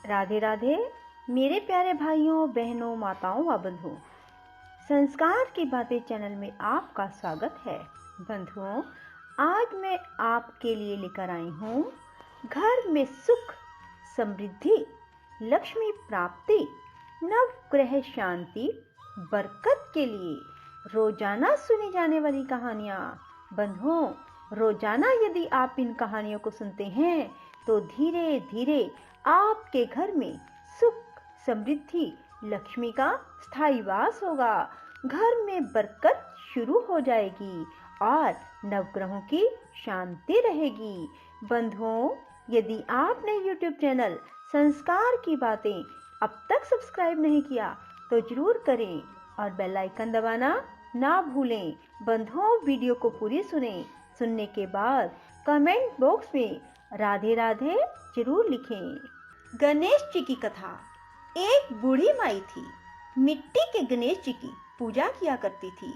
राधे राधे मेरे प्यारे भाइयों बहनों माताओं व बंधुओं, संस्कार की बातें चैनल में आपका स्वागत है। बंधुओं, आज मैं आपके लिए लेकर आई हूँ घर में सुख समृद्धि लक्ष्मी प्राप्ति नवग्रह शांति बरकत के लिए रोजाना सुनी जाने वाली कहानियाँ। बंधुओं, रोजाना यदि आप इन कहानियों को सुनते हैं तो धीरे धीरे आपके घर में सुख समृद्धि लक्ष्मी का स्थायी वास होगा, घर में बरकत शुरू हो जाएगी और नवग्रहों की शांति रहेगी। बंधुओं, यदि आपने YouTube चैनल संस्कार की बातें अब तक सब्सक्राइब नहीं किया तो जरूर करें और बेल आइकन दबाना ना भूलें। बंधुओं, वीडियो को पूरी सुनने के बाद कमेंट बॉक्स में राधे राधे जरूर लिखें। गणेश जी की कथा। एक बूढ़ी माई थी, मिट्टी के गणेश जी की पूजा किया करती थी।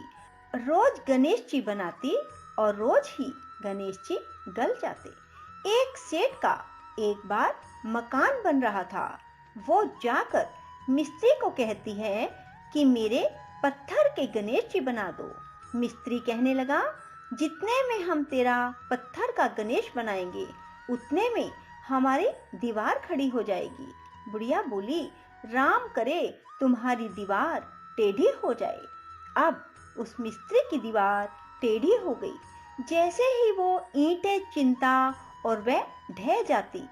रोज गणेश जी बनाती और रोज ही गणेश जी गल जाते। एक सेठ का एक बार मकान बन रहा था। वो जाकर मिस्त्री को कहती है कि मेरे पत्थर के गणेश जी बना दो। मिस्त्री कहने लगा, जितने में हम तेरा पत्थर का गणेश बनाएंगे उतने में हमारी दीवार खड़ी हो जाएगी। बुढ़िया बोली, राम करे तुम्हारी दीवार टेढ़ी हो जाए। अब उस मिस्त्री की दीवार टेढ़ी हो गई। जैसे ही वो ईंटें चिंता और वह ढह जाती,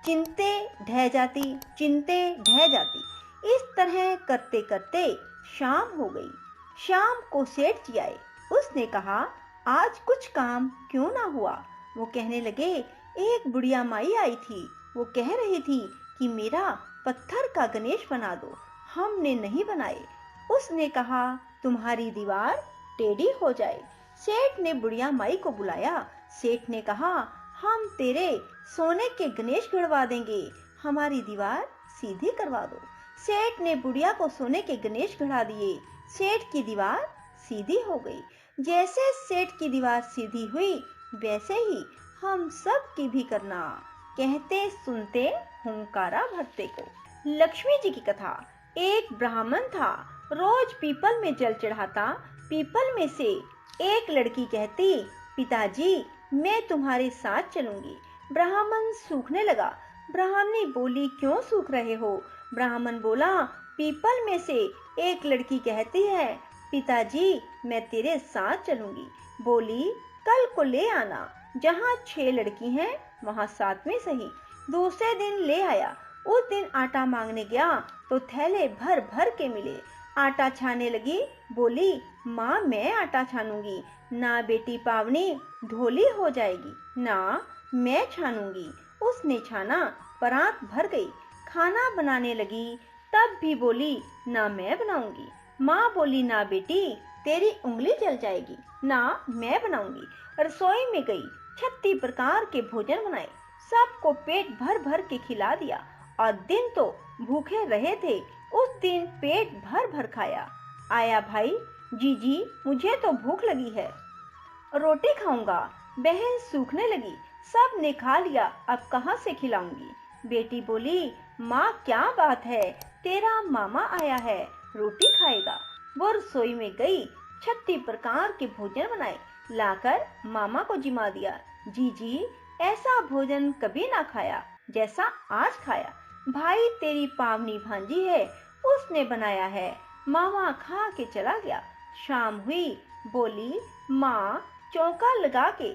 चिंते ढह जाती, चिंते ढह जाती। इस तरह करते करते शाम हो गई। शाम को सेठ जी आए। उसने कहा, आज कुछ काम क्यों ना हुआ? वो कहने लगे, एक बुढ़िया माई आई थी। वो कह रही थी कि मेरा पत्थर का गणेश बना दो। हमने नहीं बनाए। उसने कहा तुम्हारी दीवार टेढ़ी हो जाए। सेठ ने बुढ़िया माई को बुलाया। सेठ ने कहा, हम तेरे सोने के गणेश गढ़वा देंगे, हमारी दीवार सीधी करवा दो। सेठ ने बुढ़िया को सोने के गणेश गढ़ा दिए। सेठ की दीवार सीधी हो गई। जैसे सेठ की दीवार सीधी हुई वैसे ही हम सब की भी करना। कहते सुनते हुंकारा भरते को। लक्ष्मी जी की कथा। एक ब्राह्मण था, रोज पीपल में जल चढ़ाता। पीपल में से एक लड़की कहती, पिताजी मैं तुम्हारे साथ चलूंगी। ब्राह्मण सूखने लगा। ब्राह्मणी बोली, क्यों सूख रहे हो? ब्राह्मण बोला, पीपल में से एक लड़की कहती है, पिताजी मैं तेरे साथ चलूंगी। बोली, कल को ले आना, जहाँ 6 लड़की हैं वहाँ 7वीं सही। दूसरे दिन ले आया। उस दिन आटा मांगने गया तो थैले भर भर के मिले। आटा छाने लगी। बोली, माँ मैं आटा छानूंगी। ना बेटी पावनी ढोली हो जाएगी, ना मैं छानूंगी। उसने छाना, परात भर गई। खाना बनाने लगी तब भी बोली, ना मैं बनाऊंगी। माँ बोली, ना बेटी तेरी उंगली जल जाएगी, ना मैं बनाऊंगी। रसोई में गई, 36 प्रकार के भोजन बनाए, सबको पेट भर भर के खिला दिया। और दिन तो भूखे रहे थे, उस दिन पेट भर भर खाया। आया भाई, जीजी मुझे तो भूख लगी है, रोटी खाऊंगा। बहन सूखने लगी, सब ने खा लिया, अब कहाँ से खिलाऊंगी? बेटी बोली, माँ क्या बात है, तेरा मामा आया है, रोटी खाएगा। वो रसोई में गई, 36 प्रकार के भोजन बनाए, लाकर मामा को जिमा दिया। जीजी ऐसा भोजन कभी ना खाया जैसा आज खाया। भाई तेरी पावनी भांजी है, उसने बनाया है। मामा खा के चला गया। शाम हुई। बोली, माँ चौका लगा के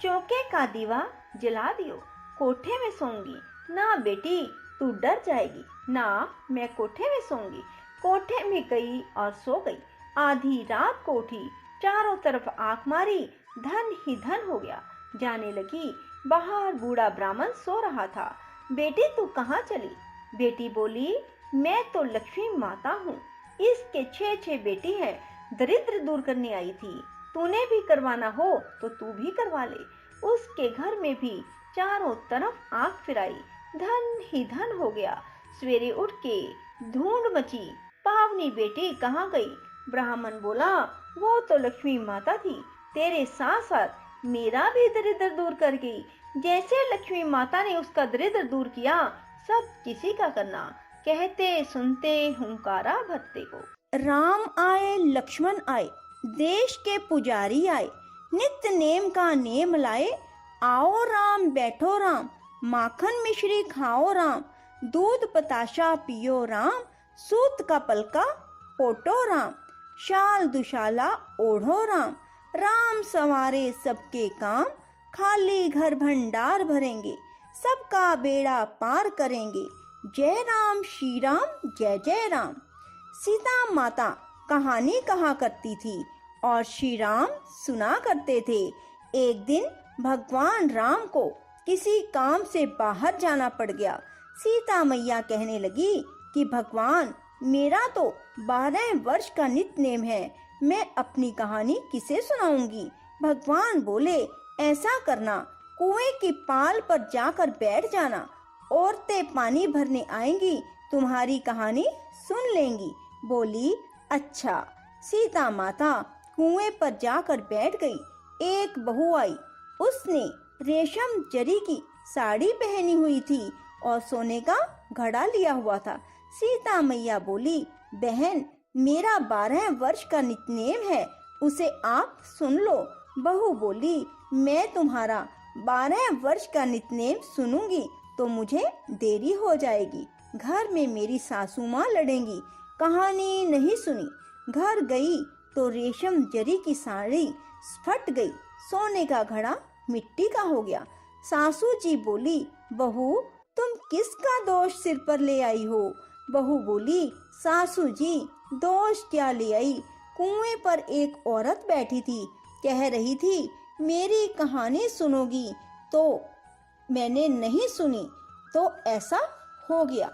चौके का दीवा जला दियो, कोठे में सोऊंगी। ना बेटी तू डर जाएगी, ना मैं कोठे में सोऊंगी। कोठे में गई और सो गई। आधी रात को उठी, चारों तरफ आंख मारी, धन ही धन हो गया। जाने लगी, बाहर बूढ़ा ब्राह्मण सो रहा था। बेटी तू कहाँ चली? बेटी बोली, मैं तो लक्ष्मी माता हूँ, इसके 6 बेटी हैं, दरिद्र दूर करने आई थी। तूने भी करवाना हो तो तू भी करवा ले। उसके घर में भी चारों तरफ आंख फिराई, धन ही धन हो गया। सवेरे उठ के धूंध मची, पावनी बेटी कहाँ गई? ब्राह्मण बोला, वो तो लक्ष्मी माता थी, तेरे साथ साथ मेरा भी दरिद्र दूर कर गई। जैसे लक्ष्मी माता ने उसका दरिद्र दूर किया, सब किसी का करना, कहते सुनते हुंकारा भरते को। राम आए लक्ष्मण आए, देश के पुजारी आए, नित्य नेम का नेम लाए। आओ राम बैठो राम, माखन मिश्री खाओ राम, दूध बताशा पियो राम, सूत का पलका पोटो राम, शाल दुशाला ओढ़ो राम, राम सवारे सबके काम, खाली घर भंडार भरेंगे, सबका बेड़ा पार करेंगे। जय राम श्री राम जय जय राम। सीता माता कहानी कहा करती थी और श्री राम सुना करते थे। एक दिन भगवान राम को किसी काम से बाहर जाना पड़ गया। सीता मैया कहने लगी कि भगवान, मेरा तो 12 वर्ष का नित्य नेम है, मैं अपनी कहानी किसे सुनाऊंगी। भगवान बोले, ऐसा करना, कुएं की पाल पर जाकर बैठ जाना, औरतें पानी भरने आएंगी, तुम्हारी कहानी सुन लेंगी। बोली, अच्छा। सीता माता कुएं पर जाकर बैठ गई। एक बहू आई, उसने रेशम जरी की साड़ी पहनी हुई थी और सोने का घड़ा लिया हुआ था। सीता मैया बोली, बहन, मेरा 12 वर्ष का नित्यनेम है, उसे आप सुन लो। बहू बोली, मैं तुम्हारा 12 वर्ष का नित्यनेम सुनूंगी तो मुझे देरी हो जाएगी, घर में मेरी सासू माँ लड़ेंगी, कहानी नहीं सुनी। घर गई तो रेशम जरी की साड़ी फट गई, सोने का घड़ा मिट्टी का हो गया। सासू जी बोली, बहू, तुम किसका दोष सिर पर ले आई हो? बहू बोली, सासू जी, दोष क्या ले आई, कुएं पर एक औरत बैठी थी, कह रही थी मेरी कहानी सुनोगी, तो मैंने नहीं सुनी तो ऐसा हो गया।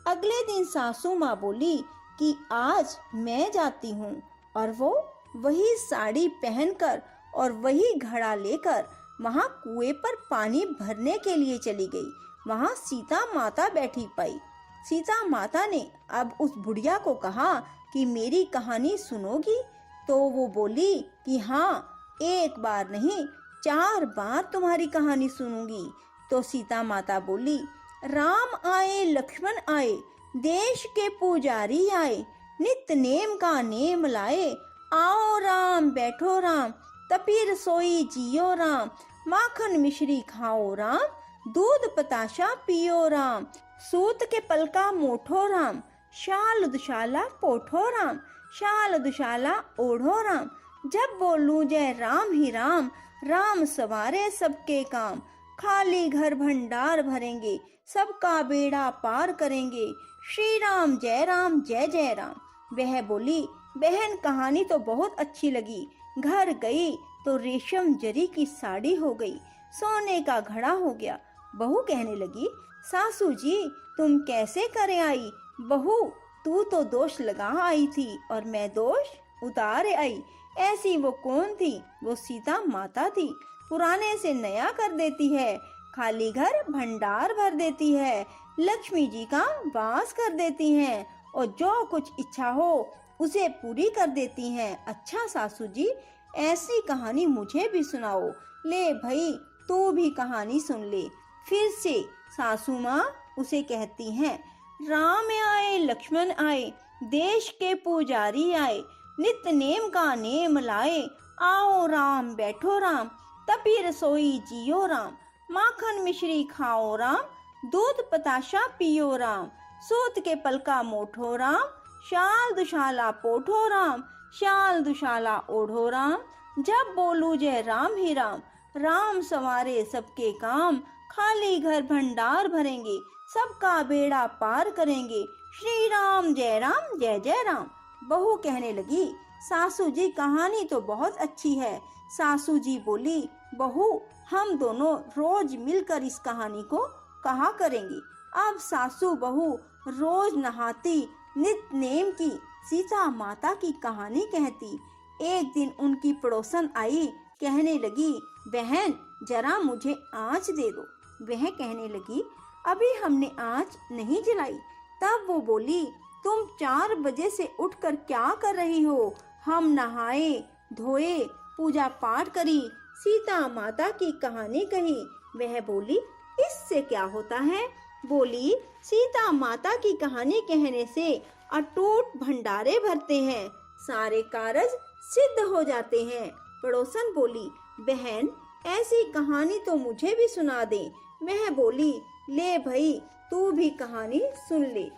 अगले दिन सासू माँ बोली कि आज मैं जाती हूँ, और वो वही साड़ी पहनकर और वही घड़ा लेकर वहाँ कुएं पर पानी भरने के लिए चली गई। वहाँ सीता माता बैठी पाई। सीता माता ने अब उस बुढ़िया को कहा कि मेरी कहानी सुनोगी? तो वो बोली कि हाँ, एक बार नहीं 4 बार तुम्हारी कहानी सुनूंगी। तो सीता माता बोली, राम आए लक्ष्मण आए, देश के पुजारी आए, नित्य नेम का नेम लाए। आओ राम बैठो राम, तपी रसोई जियो राम, माखन मिश्री खाओ राम, दूध बताशा पियो राम, सूत के पलका मोठो राम, शाल दुशाला पोठो राम, शाल दुशाला ओढ़ो राम। जब बोलूं जय राम ही राम, राम सवारे सबके काम, खाली घर भंडार भरेंगे, सबका बेड़ा पार करेंगे। श्री राम जय जय राम। वह बोली, बहन, कहानी तो बहुत अच्छी लगी। घर गई तो रेशम जरी की साड़ी हो गई, सोने का घड़ा हो गया। बहू कहने लगी, सासू जी, तुम कैसे करे आई? बहू, तू तो दोष लगा आई थी और मैं दोष उतार आई। ऐसी वो कौन थी? वो सीता माता थी। पुराने से नया कर देती है, खाली घर भंडार भर देती है, लक्ष्मी जी का वास कर देती हैं और जो कुछ इच्छा हो उसे पूरी कर देती हैं। अच्छा सासू जी, ऐसी कहानी मुझे भी सुनाओ। ले भाई, तू भी कहानी सुन ले। फिर से सासू माँ उसे कहती हैं, राम आए लक्ष्मण आए, देश के पुजारी आए, नित्य नेम का नेम लाए। आओ राम बैठो राम, तपी रसोई जियो राम, माखन मिश्री खाओ राम, दूध बताशा पियो राम, सूत के पलका मोठो राम, शाल दुशाला पोठो राम, शाल दुशाला ओढ़ो राम। जब बोलू जय राम ही राम, राम सवारे सबके काम, खाली घर भंडार भरेंगे, सबका बेड़ा पार करेंगे। श्री राम जय जय राम। बहू कहने लगी, सासू जी, कहानी तो बहुत अच्छी है। सासू जी बोली, बहू, हम दोनों रोज मिलकर इस कहानी को कहा करेंगे। अब सासू बहू रोज नहाती, नित्य नेम की सीता माता की कहानी कहती। एक दिन उनकी पड़ोसन आई, कहने लगी, बहन, जरा मुझे आँच दे दो। वह कहने लगी, अभी हमने आँच नहीं जलाई। तब वो बोली, तुम 4 बजे से उठकर क्या कर रही हो? हम नहाए धोए, पूजा पाठ करी, सीता माता की कहानी कही। वह बोली, इससे क्या होता है? बोली, सीता माता की कहानी कहने से अटूट भंडारे भरते हैं, सारे कारज सिद्ध हो जाते हैं। पड़ोसन बोली, बहन ऐसी कहानी तो मुझे भी सुना दे। वह बोली, ले भाई तू भी कहानी सुन ले।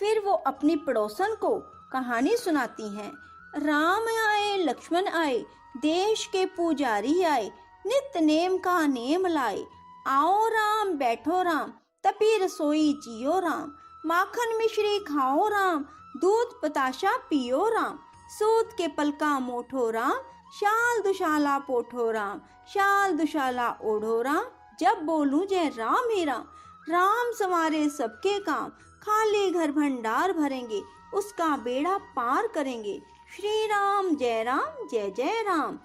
फिर वो अपनी पड़ोसन को कहानी सुनाती हैं। राम आए लक्ष्मण आए, देश के पुजारी आए, नित नेम का नेम लाए। आओ राम बैठो राम, तपी रसोई जियो राम। माखन मिश्री खाओ राम, दूध बताशा पियो राम। सूत के पलका मोठो राम, शाल दुशाला पोठो राम। शाल दुशाला ओढ़ो राम, जब बोलूं जय राम ही राम। राम संवारे सबके काम, खाली घर भंडार भरेंगे, उसका बेड़ा पार करेंगे। श्री राम जय जय राम।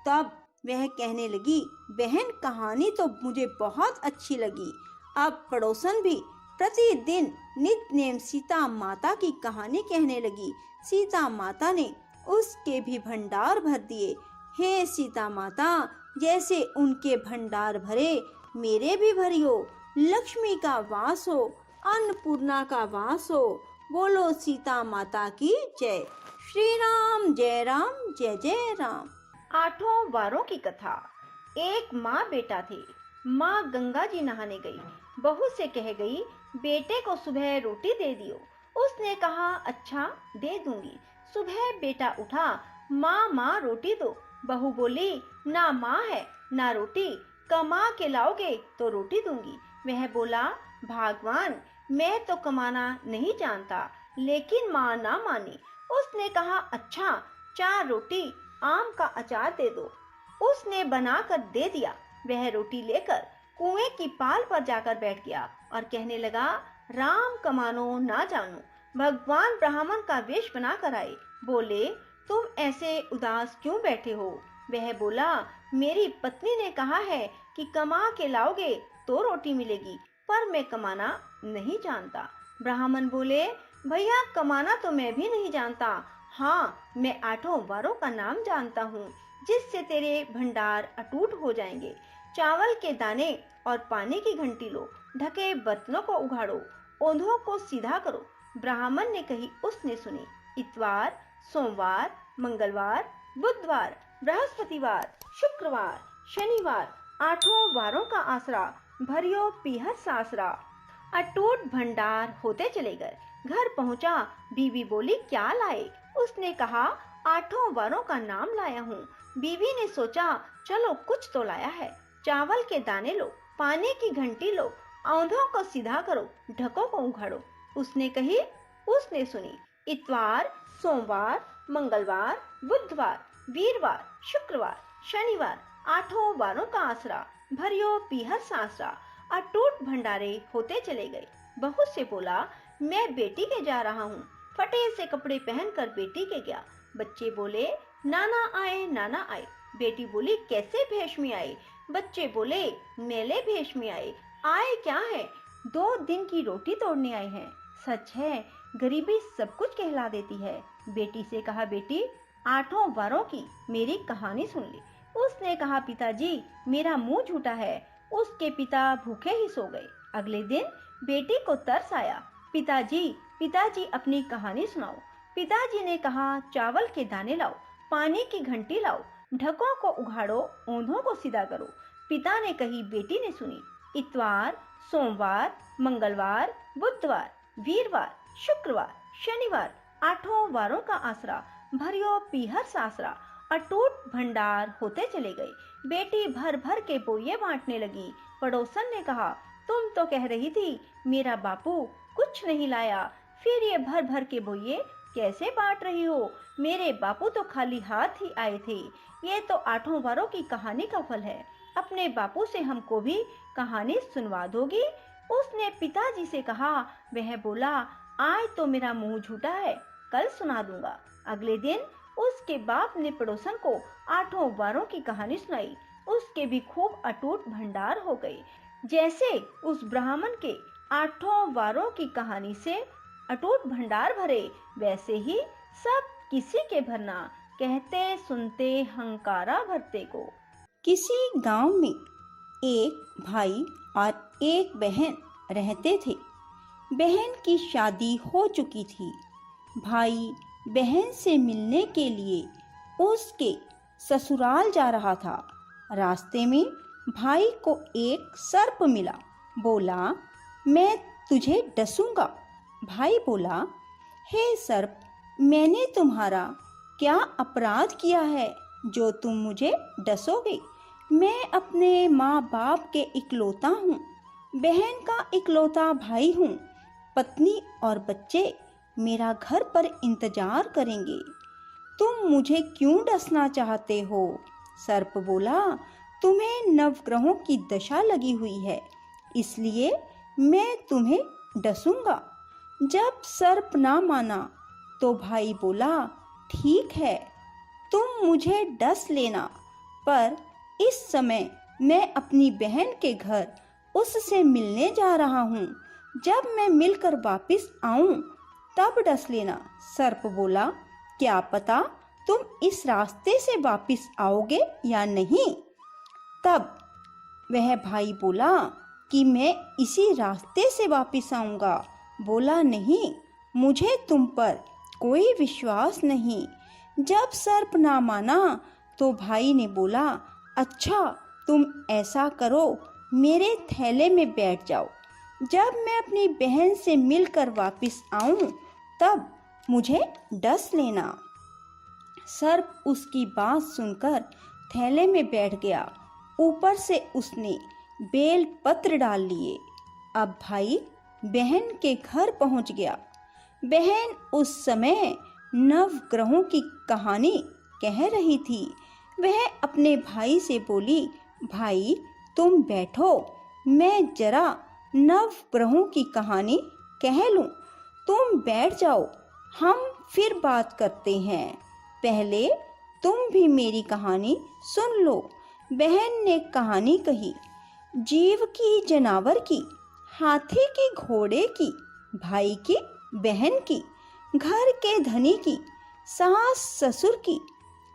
तब वह कहने लगी, बहन कहानी तो मुझे बहुत अच्छी लगी। अब पड़ोसन भी प्रतिदिन नित नेम सीता माता की कहानी कहने लगी। सीता माता ने उसके भी भंडार भर दिए। हे सीता माता, जैसे उनके भंडार भरे मेरे भी भरियो। लक्ष्मी का वास हो, अन्नपूर्णा का वास हो। बोलो सीता माता की जय। श्री राम जय जय राम। आठों वारों की कथा। एक माँ बेटा थे। माँ गंगा जी नहाने गई। बहू से कह गई, बेटे को सुबह रोटी दे दियो। उसने कहा, अच्छा दे दूंगी। सुबह बेटा उठा, माँ रोटी दो। बहू बोली, ना माँ है ना रोटी, कमा के लाओगे तो रोटी दूंगी। वह बोला, भगवान मैं तो कमाना नहीं जानता। लेकिन माँ ना मानी। उसने कहा, अच्छा 4 रोटी आम का अचार दे दो। उसने बनाकर दे दिया। वह रोटी लेकर कुएं की पाल पर जाकर बैठ गया और कहने लगा, राम कमानो ना जानो। भगवान ब्राह्मण का वेश बना कर आए। बोले, तुम ऐसे उदास क्यों बैठे हो? वह बोला, मेरी पत्नी ने कहा है कि कमा के लाओगे तो रोटी मिलेगी, पर मैं कमाना नहीं जानता। ब्राह्मण बोले, भैया कमाना तो मैं भी नहीं जानता। हाँ, मैं 8 वारों का नाम जानता हूँ, जिससे तेरे भंडार अटूट हो जाएंगे। चावल के दाने और पानी की घंटी लो, ढके बर्तनों को उघाड़ो, ओंधों को सीधा करो। ब्राह्मण ने कही, उसने सुनी। इतवार, सोमवार, मंगलवार, बुधवार, बृहस्पतिवार, शुक्रवार, शनिवार, 8 वारों का आसरा, भरियो पीहर सासरा। अटूट भंडार होते चले गए। घर पहुंचा, बीवी बोली, क्या लाए? उसने कहा, 8 वारों का नाम लाया हूँ। बीवी ने सोचा, चलो कुछ तो लाया है। चावल के दाने लो, पानी की घंटी लो, औंधों को सीधा करो, ढकों को उघाड़ो। उसने सुनी। इतवार, सोमवार, मंगलवार, बुधवार, वीरवार, शुक्रवार, शनिवार, 8 वारों का आसरा, भरियो पीहर सासरा। अटूट भंडारे होते चले गए। बहू से बोला, मैं बेटी के जा रहा हूँ। फटे से कपड़े पहनकर बेटी के गया। बच्चे बोले, नाना आए नाना आए। बेटी बोली, कैसे भेष में आए? बच्चे बोले, मेले भेष में आए। आए क्या है? 2 दिन की रोटी तोड़ने आए हैं। सच है, गरीबी सब कुछ कहला देती है। बेटी से कहा, बेटी 8 वारों की मेरी कहानी सुन ले। उसने कहा, पिताजी मेरा मुंह झूठा है। उसके पिता भूखे ही सो गए। अगले दिन बेटी को तरस आया। पिताजी अपनी कहानी सुनाओ। पिताजी ने कहा, चावल के दाने लाओ, पानी की घंटी लाओ, ढकों को उघाड़ो, ओंधों को सीधा करो। पिता ने कही, बेटी ने सुनी। इतवार, सोमवार, मंगलवार, बुधवार, वीरवार, शुक्रवार, शनिवार, 8 वारों का आसरा, भरियो पीहर सासरा। अटूट भंडार होते चले गए। बेटी भर भर के बोये बांटने लगी। पड़ोसन ने कहा, तुम तो कह रही थी मेरा बापू कुछ नहीं लाया, फिर ये भर भर के बोये कैसे बांट रही हो? मेरे बापू तो खाली हाथ ही आए थे। ये तो 8 वारों की कहानी का फल है। अपने बापू से हमको भी कहानी सुनवा दोगी? उसने पिताजी से कहा। वह बोला, आज तो मेरा मुंह झूठा है, कल सुना दूंगा। अगले दिन उसके बाप ने पड़ोसन को 8 वारों की कहानी सुनाई। उसके भी खूब अटूट भंडार हो गए। जैसे उस ब्राह्मण के 8 वारों की कहानी से अटूट भंडार भरे, वैसे ही सब किसी के भरना, कहते सुनते हंकारा भरते को। किसी गांव में एक भाई और एक बहन रहते थे। बहन की शादी हो चुकी थी। भाई बहन से मिलने के लिए उसके ससुराल जा रहा था। रास्ते में भाई को एक सर्प मिला। बोला, मैं तुझे डसूंगा। भाई बोला, हे सर्प, मैंने तुम्हारा क्या अपराध किया है जो तुम मुझे डसोगे? मैं अपने माँ बाप के इकलौता हूँ, बहन का इकलौता भाई हूँ। पत्नी और बच्चे मेरा घर पर इंतजार करेंगे। तुम मुझे क्यों डसना चाहते हो? सर्प बोला, तुम्हें नवग्रहों की दशा लगी हुई है, इसलिए मैं तुम्हें डसूंगा। जब सर्प ना माना तो भाई बोला, ठीक है, तुम मुझे डस लेना, पर इस समय मैं अपनी बहन के घर उससे मिलने जा रहा हूँ। जब मैं मिलकर वापस आऊं तब डस लेना। सर्प बोला, क्या पता तुम इस रास्ते से वापस आओगे या नहीं। तब वह भाई बोला कि मैं इसी रास्ते से वापस आऊंगा। बोला, नहीं, मुझे तुम पर कोई विश्वास नहीं। जब सर्प ना माना तो भाई ने बोला, अच्छा, तुम ऐसा करो, मेरे थैले में बैठ जाओ। जब मैं अपनी बहन से मिलकर वापस आऊं तब मुझे डस लेना। सर्प उसकी बात सुनकर थैले में बैठ गया। ऊपर से उसने बेल पत्र डाल लिए। अब भाई बहन के घर पहुंच गया। बहन उस समय नवग्रहों की कहानी कह रही थी। वह अपने भाई से बोली, भाई तुम बैठो, मैं जरा नवग्रहों की कहानी कह लूं। तुम बैठ जाओ, हम फिर बात करते हैं। पहले तुम भी मेरी कहानी सुन लो। बहन ने कहानी कही। जीव की, जानवर की, हाथी की, घोड़े की, भाई की, बहन की, घर के धनी की, सास ससुर की,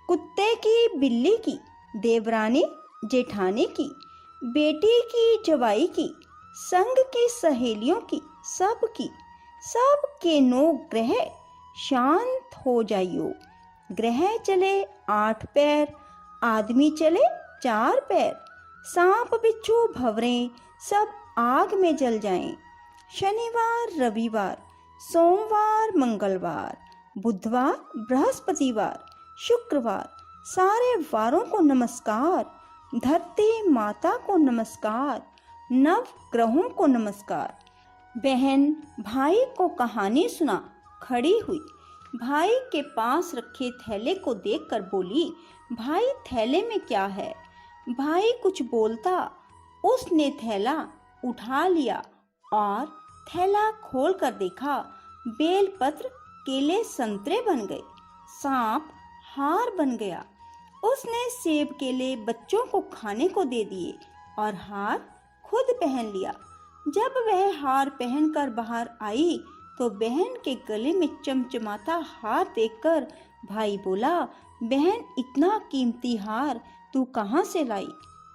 कुत्ते की, बिल्ली की, देवरानी जेठानी की, बेटी की, जवाई की, संग की, सहेलियों की, सब की, सब के 9 ग्रह शांत हो जाइयो। ग्रह चले 8 पैर, आदमी चले 4 पैर, सांप बिच्छू भंवरे सब आग में जल जाएं। शनिवार, रविवार, सोमवार, मंगलवार, बुधवार, बृहस्पतिवार, शुक्रवार, सारे वारों को नमस्कार। धरती माता को नमस्कार। नव ग्रहों को नमस्कार। बहन भाई को कहानी सुना खड़ी हुई। भाई के पास रखे थैले को देखकर बोली, भाई थैले में क्या है? भाई कुछ बोलता, उसने थैला उठा लिया और थैला खोलकर देखा। बेलपत्र केले संतरे बन गए, सांप हार बन गया। उसने सेब केले बच्चों को खाने को दे दिए और हार खुद पहन लिया। जब वह हार पहनकर बाहर आई तो बहन के गले में चमचमाता हार देखकर भाई बोला, बहन इतना कीमती हार तू कहाँ से लाई?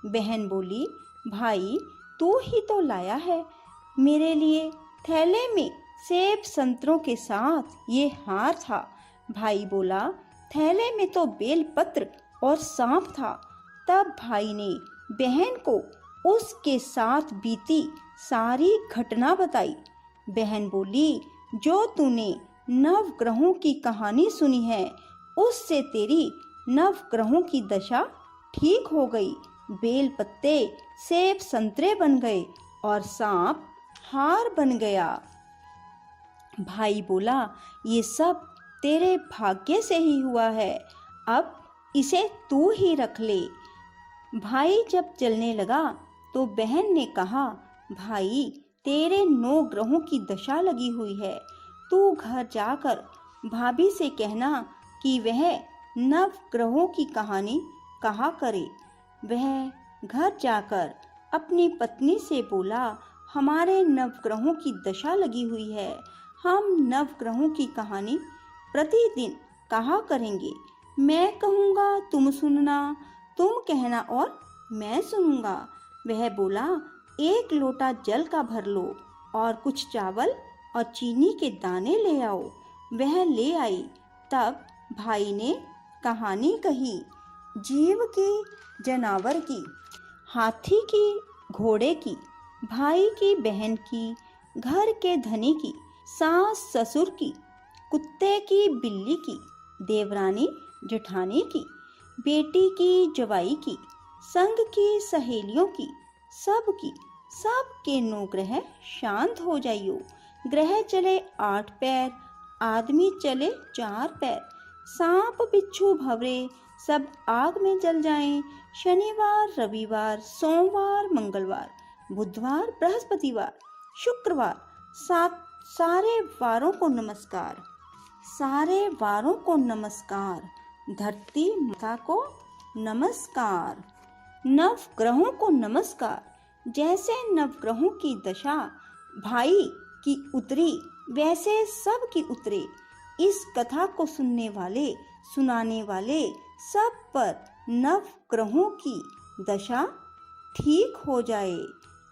बहन बोली, भाई तू ही तो लाया है मेरे लिए। थैले में सेब संतरों के साथ ये हार था। भाई बोला, थैले में तो बेलपत्र और सांप था। तब भाई ने बहन को उसके साथ बीती सारी घटना बताई। बहन बोली, जो तूने नवग्रहों की कहानी सुनी है उससे तेरी नवग्रहों की दशा ठीक हो गई। बेल पत्ते सेब संतरे बन गए और सांप हार बन गया। भाई बोला, ये सब तेरे भाग्य से ही हुआ है, अब इसे तू ही रख ले। भाई जब चलने लगा तो बहन ने कहा, भाई तेरे 9 ग्रहों की दशा लगी हुई है, तू घर जाकर भाभी से कहना कि वह नव ग्रहों की कहानी कहा करे। वह घर जाकर अपनी पत्नी से बोला, हमारे नवग्रहों की दशा लगी हुई है, हम नवग्रहों की कहानी प्रतिदिन कहा करेंगे। मैं कहूँगा तुम सुनना, तुम कहना और मैं सुनूंगा। वह बोला, 1 लोटा जल का भर लो और कुछ चावल और चीनी के दाने ले आओ। वह ले आई। तब भाई ने कहानी कही, जीव की, जानवर की, हाथी की, घोड़े की, भाई की, बहन की, घर के धनी की, सास ससुर की, कुत्ते की, बिल्ली की, देवरानी जेठानी की, बेटी की, जवाई की, संग की, सहेलियों की, सब के नो ग्रह शांत हो जाइयो। ग्रह चले 8 पैर, आदमी चले 4 पैर, सांप बिच्छू भवरे सब आग में जल जाएं। शनिवार, रविवार, सोमवार, मंगलवार, बुधवार, बृहस्पतिवार, शुक्रवार, सारे वारों को नमस्कार, सारे वारों को नमस्कार, धरती माता को नमस्कार, नवग्रहों को नमस्कार। जैसे नवग्रहों की दशा भाई की उतरी, वैसे सब की उतरे। इस कथा को सुनने वाले, सुनाने वाले सब पर नवग्रहों की दशा ठीक हो जाए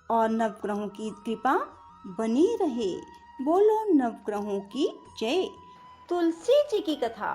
और नवग्रहों की कृपा बनी रहे। बोलो नवग्रहों की जय। तुलसी जी की कथा।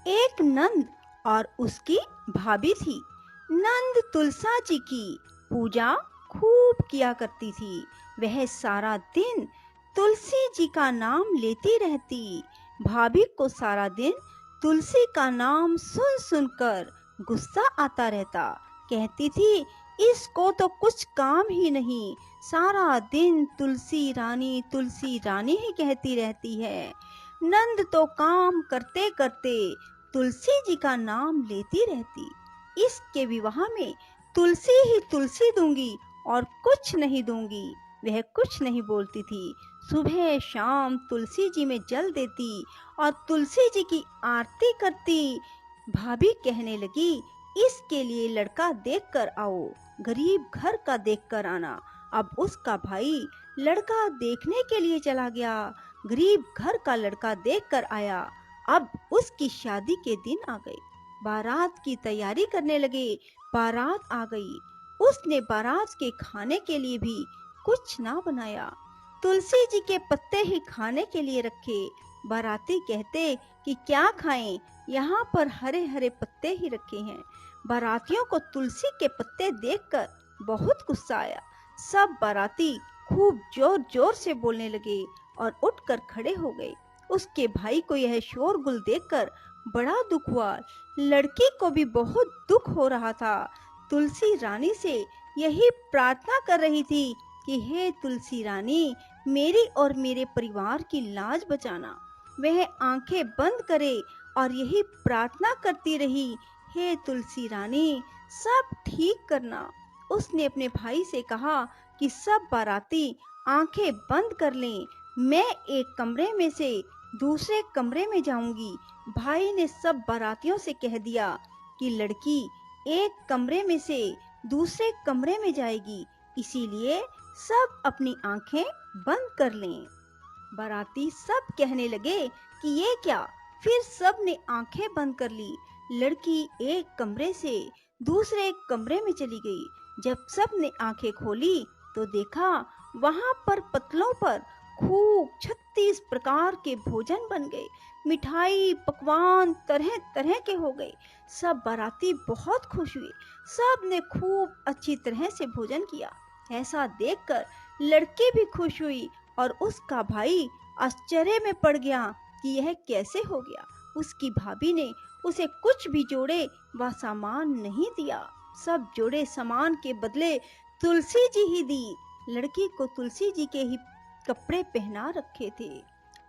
एक नंद और उसकी भाभी थी। नंद तुलसा जी की पूजा खूब किया करती थी। वह सारा दिन तुलसी जी का नाम लेती रहती। भाभी को सारा दिन तुलसी का नाम सुन सुनकर गुस्सा आता रहता। कहती थी, इसको तो कुछ काम ही नहीं, सारा दिन तुलसी रानी ही कहती रहती है। नंद तो काम करते करते तुलसी जी का नाम लेती रहती। इसके विवाह में तुलसी ही तुलसी दूंगी और कुछ नहीं दूंगी। वह कुछ नहीं बोलती थी। सुबह शाम तुलसी जी में जल देती और तुलसी जी की आरती करती। भाभी कहने लगी, इसके लिए लड़का देख कर आओ, गरीब घर का देख कर आना। अब उसका भाई लड़का देखने के लिए चला गया। गरीब घर का लड़का देख कर आया। अब उसकी शादी के दिन आ गए। बारात की तैयारी करने लगे। बारात आ गई। उसने बारात के खाने के लिए भी कुछ ना बनाया। तुलसी जी के पत्ते ही खाने के लिए रखे। बाराती कहते कि क्या खाएं, यहाँ पर हरे हरे पत्ते ही रखे हैं। बारातियों को तुलसी के पत्ते देखकर बहुत गुस्सा आया। सब बाराती खूब जोर जोर से बोलने लगे और उठकर खड़े हो गए। उसके भाई को यह शोरगुल देखकर बड़ा दुख हुआ। लड़की को भी बहुत दुख हो रहा था। तुलसी रानी से यही प्रार्थना कर रही थी कि हे तुलसी रानी, मेरी और मेरे परिवार की लाज बचाना। वह आंखें बंद करे और यही प्रार्थना करती रही, हे तुलसी रानी, सब ठीक करना। उसने अपने भाई से कहा कि सब बाराती आंखें बंद कर लें, मैं एक कमरे में से दूसरे कमरे में जाऊंगी। भाई ने सब बारातियों से कह दिया कि लड़की एक कमरे में से दूसरे कमरे में जाएगी, इसीलिए सब अपनी आंखें बंद कर लें। बाराती सब कहने लगे कि ये क्या। फिर सब ने आंखें बंद कर ली। लड़की एक कमरे से दूसरे कमरे में चली गई। जब सब ने आंखें खोली तो देखा वहां पर पतलों पर खूब 36 प्रकार के भोजन बन गए। मिठाई पकवान तरह तरह के हो गए। सब बाराती बहुत खुश हुए। सब ने खूब अच्छी तरह से भोजन किया। ऐसा देखकर लड़की भी खुश हुई और उसका भाई आश्चर्य में पड़ गया कि यह कैसे हो गया। उसकी भाभी ने उसे कुछ भी जोड़े व सामान नहीं दिया। सब जोड़े सामान के बदले तुलसी जी ही दी। लड़की को तुलसी जी के ही कपड़े पहना रखे थे।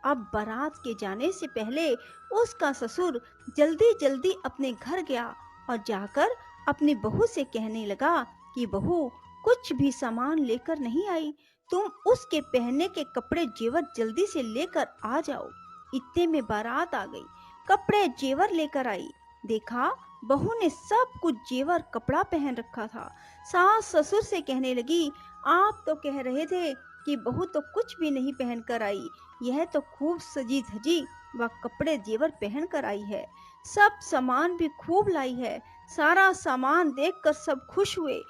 अब बारात के जाने से पहले उसका ससुर जल्दी जल्दी अपने घर गया और जाकर अपनी बहू से कहने लगा कि बहू, कुछ भी सामान लेकर नहीं आई, तुम उसके पहनने के कपड़े जेवर जल्दी से लेकर आ जाओ। इतने में बारात आ गई। कपड़े जेवर लेकर आई। देखा बहू ने सब कुछ जेवर कपड़ा पहन रखा था। सास ससुर से कहने लगी, आप तो कह रहे थे कि बहू तो कुछ भी नहीं पहन कर आई, यह तो खूब सजी धजी व कपड़े जेवर पहन कर आई है। सब सामान भी खूब लाई है। सारा सामान देखकर सब खुश हुए।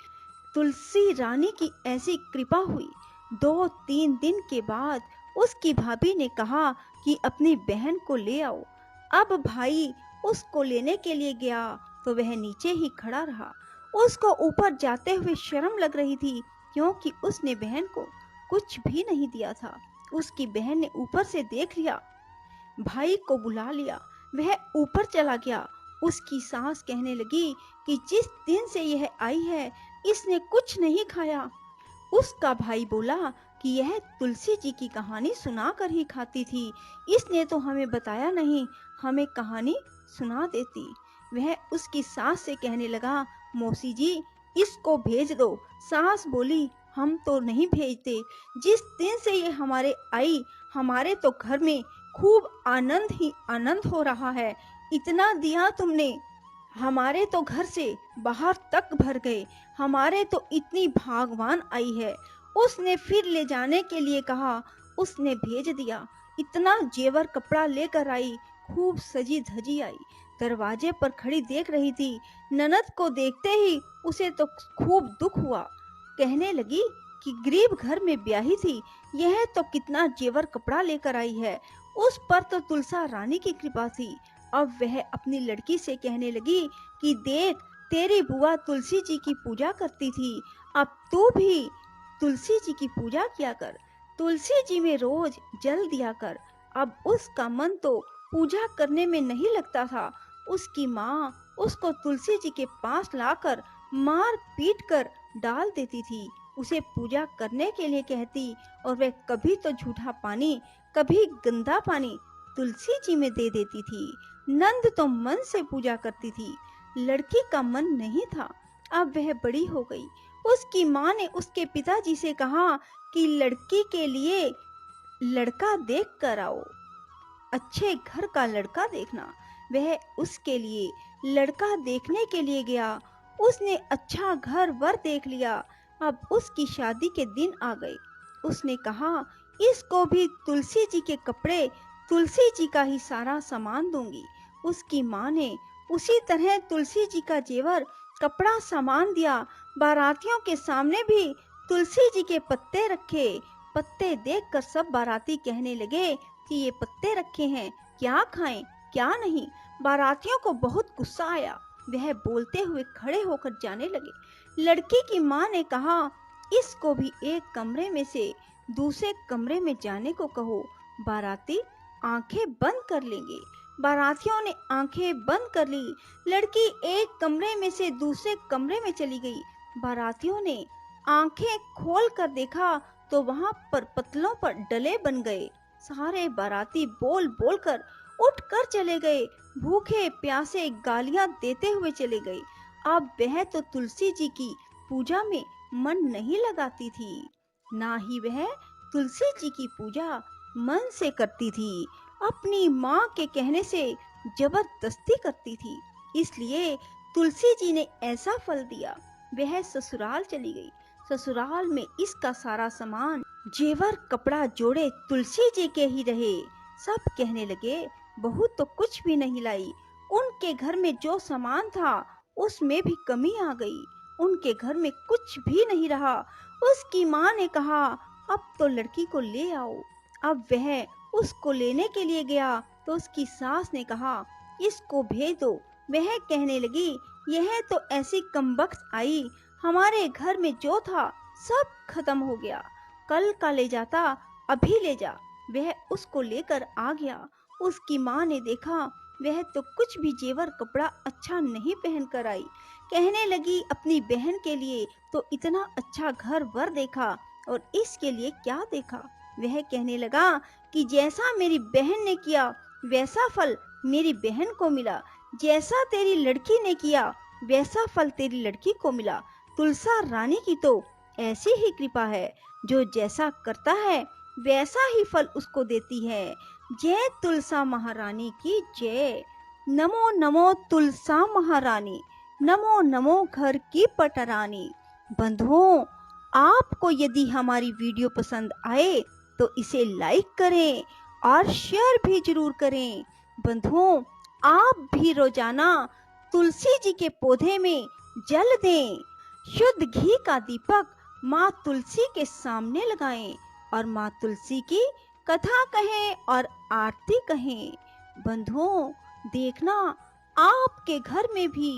तुलसी रानी की ऐसी कृपा हुई। 2-3 दिन के बाद उसकी भाभी ने कहा कि अपनी बहन को ले आओ। अब भाई उसको लेने के लिए गया तो वह नीचे ही खड़ा रहा। उसको ऊपर जाते हुए शर्म लग रही थी, क्योंकि उसने बहन को कुछ भी नहीं दिया था। उसकी बहन ने ऊपर से देख लिया, भाई को बुला लिया, वह ऊपर चला गया। उसकी सास कहने लगी कि जिस दिन से यह आई है इसने कुछ नहीं खाया। उसका भाई बोला कि यह तुलसी जी की कहानी सुना कर ही खाती थी, इसने तो हमें बताया नहीं, हमें कहानी सुना देती। वह उसकी सास से कहने लगा, मौसी जी इसको भेज दो। सास बोली, हम तो नहीं भेजते, जिस दिन से ये हमारे आई हमारे तो घर में खूब आनंद ही आनंद हो रहा है। इतना दिया तुमने, हमारे तो घर से बाहर तक भर गए, हमारे तो इतनी भागवान आई है। उसने फिर ले जाने के लिए कहा, उसने भेज दिया। इतना जेवर कपड़ा लेकर आई, खूब सजी धजी आई। दरवाजे पर खड़ी देख रही थी। ननद को देखते ही उसे तो खूब दुख हुआ। कहने लगी कि गरीब घर में ब्याही थी, यह तो कितना जेवर कपड़ा लेकर आई है। उस पर तो तुलसा रानी की कृपा थी। अब वह अपनी लड़की से कहने लगी कि देख, तेरी बुआ तुलसी जी की पूजा करती थी, अब तू भी तुलसी जी की पूजा किया कर, तुलसी जी में रोज जल दिया कर। अब उसका मन तो पूजा करने में नहीं लगता था। उसकी माँ उसको तुलसी जी के पास लाकर मार पीट कर डाल देती थी, उसे पूजा करने के लिए कहती, और वह कभी तो झूठा पानी कभी गंदा पानी तुलसी जी में दे देती थी। नंद तो मन से पूजा करती थी, लड़की का मन नहीं था। अब वह बड़ी हो गई। उसकी माँ ने उसके पिताजी से कहा कि लड़की के लिए लड़का देख कर आओ, अच्छे घर का लड़का देखना। वह उसके लिए लड़का देखने के लिए गया। उसने अच्छा घर वर देख लिया। अब उसकी शादी के दिन आ गए। उसने कहा, इसको भी तुलसी जी के कपड़े, तुलसी जी का ही सारा सामान दूंगी। उसकी माँ ने उसी तरह तुलसी जी का जेवर कपड़ा सामान दिया। बारातियों के सामने भी तुलसी जी के पत्ते रखे। पत्ते देखकर सब बाराती कहने लगे कि ये पत्ते रखे हैं, क्या खाएं क्या नहीं। बारातियों को बहुत गुस्सा आया। वह बोलते हुए खड़े होकर जाने लगे। लड़की की माँ ने कहा, इसको भी एक कमरे में से दूसरे कमरे में जाने को कहो, बाराती आंखें बंद कर लेंगे। बारातियों ने आंखें बंद कर ली। लड़की एक कमरे में से दूसरे कमरे में चली गई। बारातियों ने आंखें खोल कर देखा तो वहां पर पतलों पर डले बन गए। सारे बाराती बोल बोल कर उठ कर चले गए। भूखे प्यासे गालियां देते हुए चले गए। अब वह तो तुलसी जी की पूजा में मन नहीं लगाती थी, ना ही वह तुलसी जी की पूजा मन से करती थी, अपनी माँ के कहने से जबरदस्ती करती थी। इसलिए तुलसी जी ने ऐसा फल दिया। वह ससुराल चली गई। ससुराल में इसका सारा सामान, जेवर कपड़ा जोड़े तुलसी जी के ही रहे। सब कहने लगे, बहू तो कुछ भी नहीं लाई। उनके घर में जो सामान था उसमें भी कमी आ गई। उनके घर में कुछ भी नहीं रहा। उसकी माँ ने कहा, अब तो लड़की को ले आओ। अब वह उसको लेने के लिए गया तो उसकी सास ने कहा, इसको भेज दो। वह कहने लगी, यह तो ऐसी कमबख्त आई, हमारे घर में जो था सब खत्म हो गया। कल का ले जाता, अभी ले जा। वह उसको लेकर आ गया। उसकी माँ ने देखा वह तो कुछ भी जेवर कपड़ा अच्छा नहीं पहन कर आई। कहने लगी, अपनी बहन के लिए तो इतना अच्छा घर वर देखा और इसके लिए क्या देखा। वह कहने लगा कि जैसा मेरी बहन ने किया वैसा फल मेरी बहन को मिला, जैसा तेरी लड़की ने किया वैसा फल तेरी लड़की को मिला। तुलसा रानी की तो ऐसी ही कृपा है, जो जैसा करता है वैसा ही फल उसको देती है। जय तुलसा महारानी की जय। नमो नमो तुलसा महारानी, नमो नमो घर की पटरानी। बंधुओं, आपको यदि हमारी वीडियो पसंद आए तो इसे लाइक करें और शेयर भी जरूर करें। बंधुओं, आप भी रोजाना तुलसी जी के पौधे में जल दें। शुद्ध घी का दीपक माँ तुलसी के सामने लगाएं और माँ तुलसी की कथा कहें और आरती कहें। बंधुओं, देखना आपके घर में भी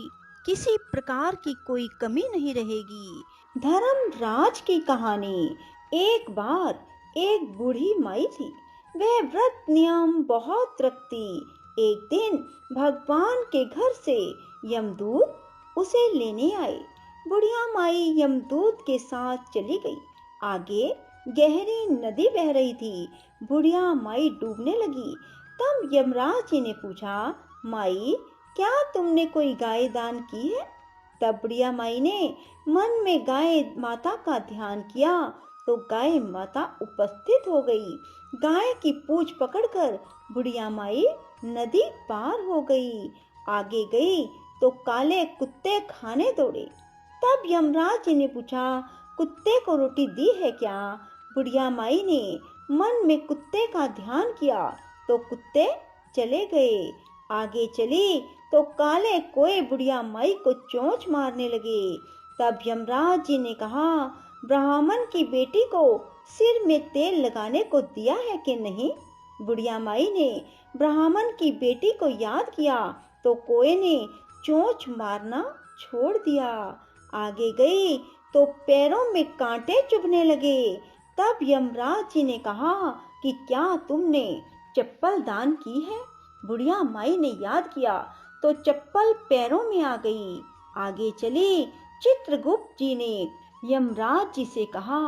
किसी प्रकार की कोई कमी नहीं रहेगी। धर्मराज की कहानी। एक बार एक बूढ़ी माई थी। वह व्रत नियम बहुत रखती। एक दिन भगवान के घर से यमदूत उसे लेने आए। बुढ़िया माई यमदूत के साथ चली गई। आगे गहरी नदी बह रही थी। बुढ़िया माई डूबने लगी। तब यमराज जी ने पूछा, माई, क्या तुमने कोई गाय दान की है? तब बुढ़िया माई ने मन में गाय माता का ध्यान किया तो गाय माता उपस्थित हो गई। गाय की पूंछ पकड़कर बुढ़िया माई नदी पार हो गई। आगे गई तो काले कुत्ते खाने दौड़े। तब यमराज जी ने पूछा, कुत्ते को रोटी दी है क्या? बुढ़िया माई ने मन में कुत्ते का ध्यान किया तो कुत्ते चले गए। आगे चली तो काले कोए बुढ़िया माई को चोंच मारने लगे। तब यमराज जी ने कहा, ब्राह्मण की बेटी को सिर में तेल लगाने को दिया है कि नहीं? बुढ़िया माई ने ब्राह्मण की बेटी को याद किया तो कोए ने चोंच मारना छोड़ दिया। आगे गई तो पैरों में कांटे चुभने लगे। तब यमराज जी ने कहा कि क्या तुमने चप्पल दान की है? बुढ़िया माई ने याद किया तो चप्पल पैरों में आ गई। आगे चली। चित्रगुप्त जी ने यमराज जी से कहा,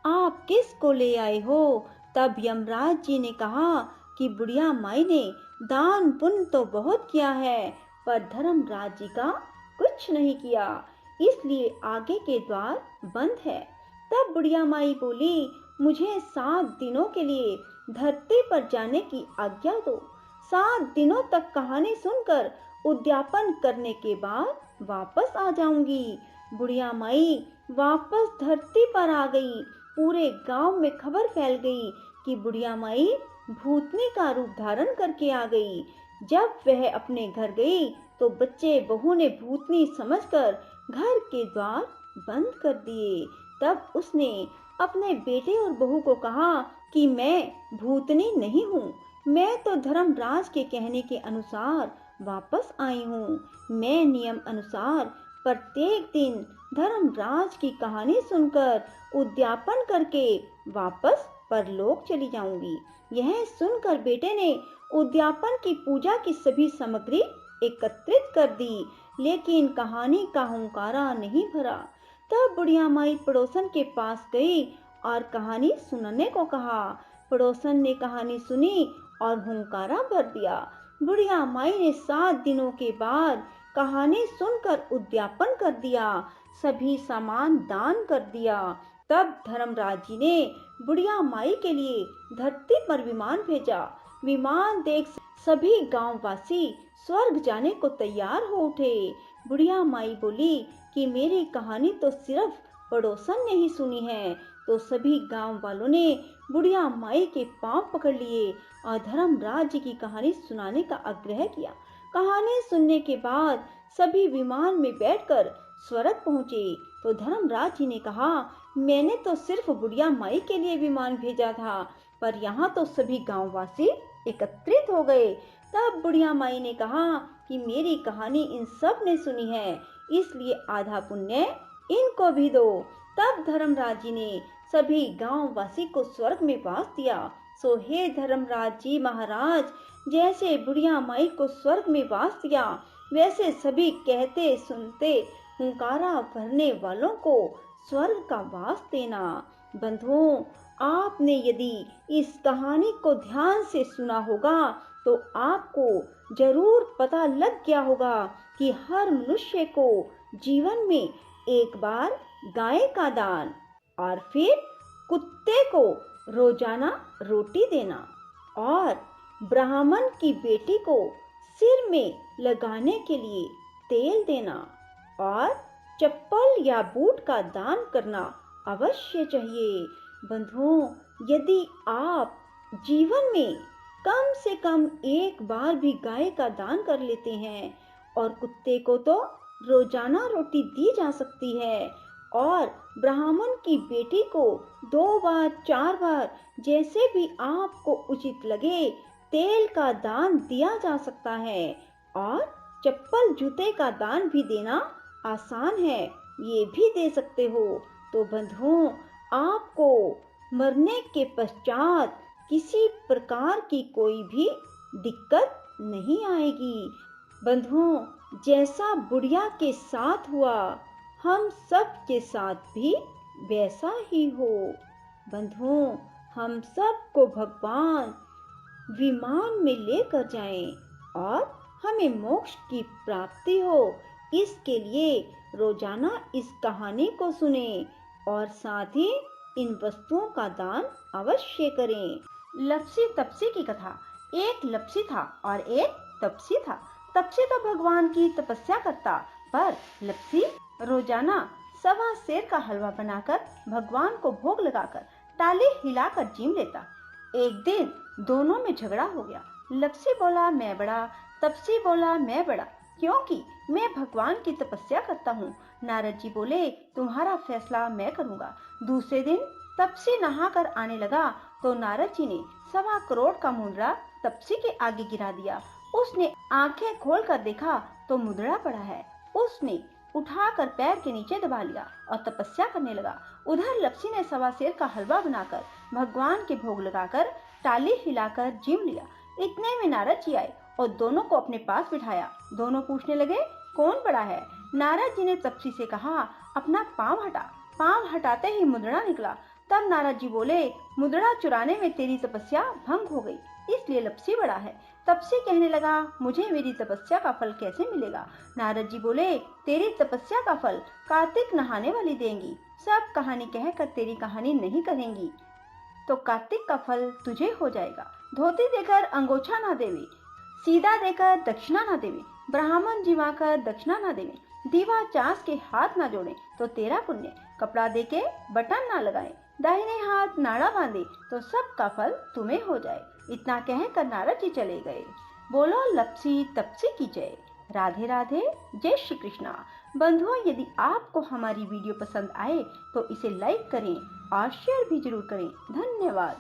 आप किस को ले आए हो? तब यमराज जी ने कहा कि बुढ़िया माई ने दान पुण्य तो बहुत किया है पर धर्मराज जी का कुछ नहीं किया, इसलिए आगे के द्वार बंद है। तब बुढ़िया माई बोली, मुझे 7 दिनों के लिए धरती पर जाने की आज्ञा दो। 7 दिनों तक कहानी सुनकर उद्यापन करने के बाद वापस आ जाऊंगी। बुढ़िया माई वापस धरती पर आ गई। पूरे गांव में खबर फैल गई कि बुढ़िया माई भूतनी का रूप धारण करके आ गई। जब वह अपने घर गई तो बच्चे बहू ने भूतनी समझकर घर के द्वार बंद कर दिए। तब उसने अपने बेटे और बहू को कहा कि मैं भूतनी नहीं हूँ, मैं तो धर्मराज के कहने के अनुसार वापस आई हूँ। मैं नियम अनुसार प्रत्येक दिन धर्मराज की कहानी सुनकर उद्यापन करके वापस परलोक चली जाऊंगी। यह सुनकर बेटे ने उद्यापन की पूजा की सभी सामग्री एकत्रित कर दी, लेकिन कहानी का हुंकारा नहीं भरा। तब बुढ़िया माई पड़ोसन के पास गई और कहानी सुनने को कहा। पड़ोसन ने कहानी सुनी और हुंकारा भर दिया। बुढ़िया माई ने 7 दिनों के बाद कहानी सुनकर उद्यापन कर दिया, सभी सामान दान कर दिया। तब धर्मराज जी ने बुढ़िया माई के लिए धरती पर विमान भेजा। विमान देख सभी गांववासी स्वर्ग जाने को तैयार हो उठे। बुढ़िया माई बोली कि मेरी कहानी तो सिर्फ पड़ोसन ने ही सुनी है, तो सभी गांव वालों ने बुढ़िया माई के पांव पकड़ लिए और धर्मराज जी की कहानी सुनाने का आग्रह किया। कहानी सुनने के बाद सभी विमान में बैठकर स्वर्ग पहुंचे। तो धर्मराज जी ने कहा, मैंने तो सिर्फ बुढ़िया माई के लिए विमान भेजा था, पर यहाँ तो सभी गांववासी एकत्रित हो गए। तब बुढ़िया माई ने कहा कि मेरी कहानी इन सब ने सुनी है, इसलिए आधा पुण्य इनको भी दो। तब धर्मराज जी ने सभी गांववासी को स्वर्ग में वास दिया। सो हे धर्मराज जी महाराज, जैसे बुढ़िया माई को स्वर्ग में वास दिया, वैसे सभी कहते सुनते हुंकारा भरने वालों को स्वर्ग का वास देना। बंधुओं, आपने यदि इस कहानी को ध्यान से सुना होगा तो आपको जरूर पता लग गया होगा कि हर मनुष्य को जीवन में एक बार गाय का दान और फिर कुत्ते को रोजाना रोटी देना और ब्राह्मण की बेटी को सिर में लगाने के लिए तेल देना और चप्पल या बूट का दान करना अवश्य चाहिए। बंधुओं, यदि आप जीवन में कम से कम एक बार भी गाय का दान कर लेते हैं, और कुत्ते को तो रोजाना रोटी दी जा सकती है, और ब्राह्मण की बेटी को 2 बार 4 बार जैसे भी आपको उचित लगे तेल का दान दिया जा सकता है। और चप्पल जूते का दान भी देना आसान है, ये भी दे सकते हो। तो बंधुओं, आपको मरने के पश्चात किसी प्रकार की कोई भी दिक्कत नहीं आएगी। बंधुओं, जैसा बुढ़िया के साथ हुआ हम सब के साथ भी वैसा ही हो। बंधुओं, हम सबको भगवान विमान में लेकर जाएं और हमें मोक्ष की प्राप्ति हो। इसके लिए रोजाना इस कहानी को सुने और साथ ही इन वस्तुओं का दान अवश्य करें। लप्सी तपसी की कथा। एक लप्सी था और एक तपसी था। तपसी तो भगवान की तपस्या करता, पर लप्सी रोजाना 1.25 सेर का हलवा बनाकर भगवान को भोग लगाकर ताली हिलाकर जीम लेता। एक दिन दोनों में झगड़ा हो गया। लप्सी बोला मैं बड़ा, तपसी बोला मैं बड़ा, क्योंकि मैं भगवान की तपस्या करता हूँ। नारद जी बोले तुम्हारा फैसला मैं करूँगा। दूसरे दिन तपसी नहाकर आने लगा तो नारद जी ने 1.25 करोड़ का मुद्रा तपसी के आगे गिरा दिया। उसने आंखें खोलकर देखा तो मुद्रा पड़ा है। उसने उठाकर पैर के नीचे दबा लिया और तपस्या करने लगा। उधर लप्सी ने 1.25 सेर का हलवा बनाकर भगवान के भोग लगाकर ताली हिलाकर जीम लिया। इतने में नारद जी आए और दोनों को अपने पास बिठाया। दोनों पूछने लगे कौन बड़ा है। नारद जी ने तपसी से कहा अपना पाँव हटा। पाँव हटाते ही मुद्रा निकला। तब नारद जी बोले मुद्रा चुराने में तेरी तपस्या भंग हो गई, इसलिए लप्सी बड़ा है। तपसी कहने लगा मुझे मेरी तपस्या का फल कैसे मिलेगा। नारद जी बोले तेरी तपस्या का फल कार्तिक नहाने वाली देंगी। सब कहानी कहकर तेरी कहानी नहीं करेंगी तो कार्तिक का फल तुझे हो जाएगा। धोती देकर अंगोछा ना देवे, सीधा देकर दक्षिणा ना देवे, ब्राह्मण जिवाकर दक्षिणा ना देवे, दीवा चास के हाथ ना जोड़े तो तेरा पुण्य, कपड़ा देके बटन ना लगाए, दाहिने हाथ नाड़ा बांधे तो सब का फल तुम्हें हो जाए। इतना कहकर नारद जी चले गए। बोलो लप्सी तपसी की जय। राधे राधे, जय श्री कृष्णा। बंधुओं, यदि आपको हमारी वीडियो पसंद आए तो इसे लाइक करें और शेयर भी जरूर करें। धन्यवाद।